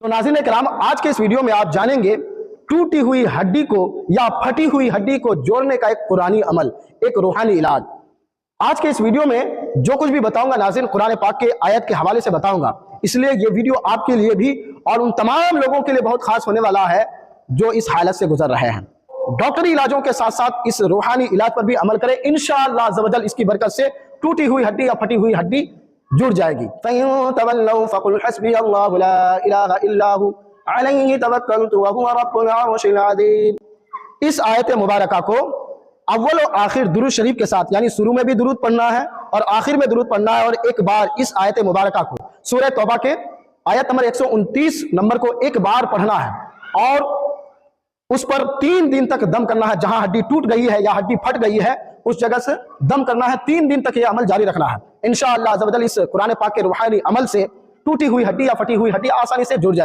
तो नाज़रीन किराम, आज के इस वीडियो में आप जानेंगे टूटी हुई हड्डी को या फटी हुई हड्डी को जोड़ने का एक कुरानी अमल, एक रूहानी इलाज। आज के इस वीडियो में जो कुछ भी बताऊंगा नाज़रीन कुरान पाक के आयत के हवाले से बताऊंगा, इसलिए ये वीडियो आपके लिए भी और उन तमाम लोगों के लिए बहुत खास होने वाला है जो इस हालत से गुजर रहे हैं। डॉक्टरी इलाजों के साथ साथ इस रूहानी इलाज पर भी अमल करें, इंशाअल्लाह अज़्ज़ व जल इसकी बरकत से टूटी हुई हड्डी या फटी हुई हड्डी जुड़ जाएगी। इस आयत मुबारका को अव्वल और आखिर दुरूद शरीफ के साथ, यानी शुरू में भी दुरूद पढ़ना है और आखिर में दुरूद पढ़ना है, और एक बार इस आयत मुबारका को सूरह तौबा के आयत नंबर 129 नंबर को एक बार पढ़ना है और उस पर 3 दिन तक दम करना है। जहां हड्डी टूट गई है या हड्डी फट गई है उस जगह से दम करना है। 3 दिन तक यह अमल जारी रखना है। इंशाअल्लाह अज़्ज़ व जल इस कुरान पाक के रूहानी अमल से टूटी हुई हड्डी या फटी हुई हड्डी आसानी से जुड़ जाए।